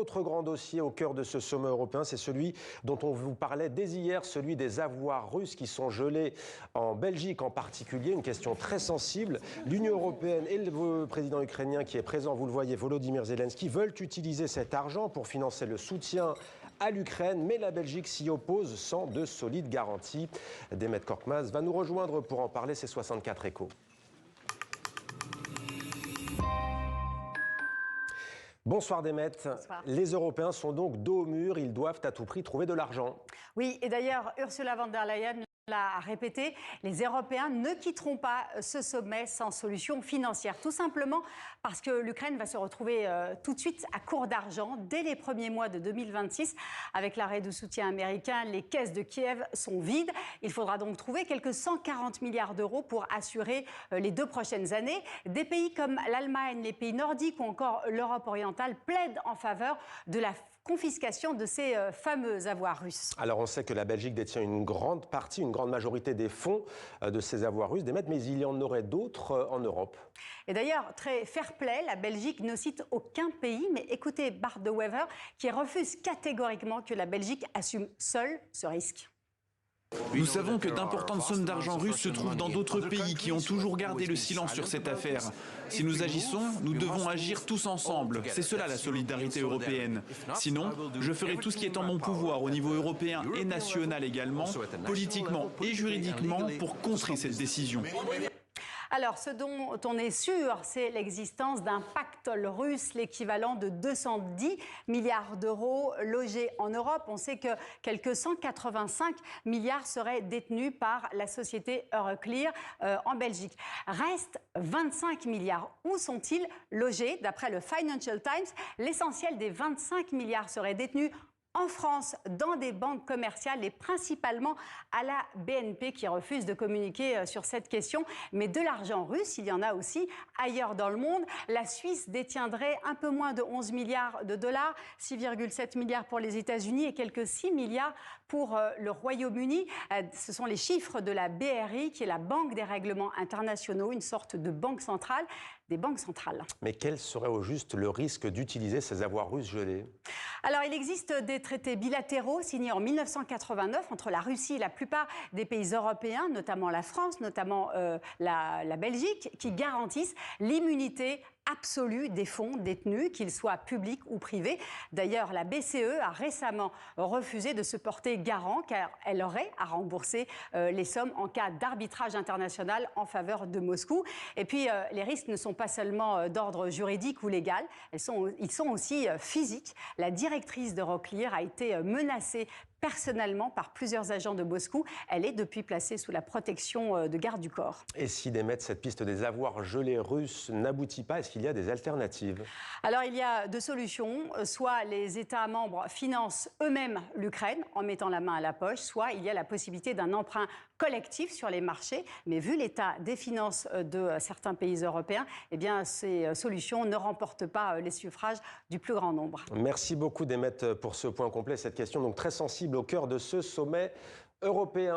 Autre grand dossier au cœur de ce sommet européen, c'est celui dont on vous parlait dès hier, celui des avoirs russes qui sont gelés en Belgique en particulier. Une question très sensible. L'Union européenne et le président ukrainien qui est présent, vous le voyez, Volodymyr Zelensky, veulent utiliser cet argent pour financer le soutien à l'Ukraine, mais la Belgique s'y oppose sans de solides garanties. Demet Korkmaz va nous rejoindre pour en parler, c'est 64 Échos. Bonsoir Demet. Bonsoir. Les Européens sont donc dos au mur, ils doivent à tout prix trouver de l'argent. Oui, et d'ailleurs, Ursula von der Leyen l'a répété, les Européens ne quitteront pas ce sommet sans solution financière. Tout simplement parce que l'Ukraine va se retrouver tout de suite à court d'argent dès les premiers mois de 2026. Avec l'arrêt de soutien américain, les caisses de Kiev sont vides. Il faudra donc trouver quelques 140 milliards d'euros pour assurer les 2 prochaines années. Des pays comme l'Allemagne, les pays nordiques ou encore l'Europe orientale plaident en faveur de la confiscation de ces fameux avoirs russes. Alors on sait que la Belgique détient une grande partie, une grande majorité des fonds de ces avoirs russes, mais il y en aurait d'autres en Europe. Et d'ailleurs, très fair-play, la Belgique ne cite aucun pays, mais écoutez Bart De Wever qui refuse catégoriquement que la Belgique assume seule ce risque. Nous savons que d'importantes sommes d'argent russe se trouvent dans d'autres pays qui ont toujours gardé le silence sur cette affaire. Si nous agissons, nous devons agir tous ensemble. C'est cela la solidarité européenne. Sinon, je ferai tout ce qui est en mon pouvoir au niveau européen et national également, politiquement et juridiquement, pour contrer cette décision. Alors, ce dont on est sûr, c'est l'existence d'un pactole russe, l'équivalent de 210 milliards d'euros logés en Europe. On sait que quelques 185 milliards seraient détenus par la société Euroclear en Belgique. Restent 25 milliards. Où sont-ils logés? D'après le Financial Times, l'essentiel des 25 milliards serait détenu en France, dans des banques commerciales et principalement à la BNP qui refuse de communiquer sur cette question. Mais de l'argent russe, il y en a aussi ailleurs dans le monde. La Suisse détiendrait un peu moins de 11 milliards de dollars, 6,7 milliards pour les États-Unis et quelques 6 milliards pour le Royaume-Uni. Ce sont les chiffres de la BRI, qui est la Banque des règlements internationaux, une sorte de banque centrale des banques centrales. Mais quel serait au juste le risque d'utiliser ces avoirs russes gelés? Alors, il existe des traités bilatéraux signés en 1989 entre la Russie et la plupart des pays européens, notamment la France, notamment la Belgique, qui garantissent l'immunité absolue des fonds détenus, qu'ils soient publics ou privés. D'ailleurs, la BCE a récemment refusé de se porter garant car elle aurait à rembourser les sommes en cas d'arbitrage international en faveur de Moscou. Et puis, les risques ne sont pas seulement d'ordre juridique ou légal, ils sont aussi physiques. La directrice d'Euroclear a été menacée personnellement par plusieurs agents de Moscou. Elle est depuis placée sous la protection de garde du corps. Et si cette piste des avoirs gelés russes n'aboutit pas, est-ce qu'il y a des alternatives? Alors, il y a 2 solutions. Soit les États membres financent eux-mêmes l'Ukraine en mettant la main à la poche, soit il y a la possibilité d'un emprunt collectif sur les marchés. Mais vu l'état des finances de certains pays européens, eh bien, ces solutions ne remportent pas les suffrages du plus grand nombre. Merci beaucoup Demet pour ce point complet, cette question donc très sensible au cœur de ce sommet européen.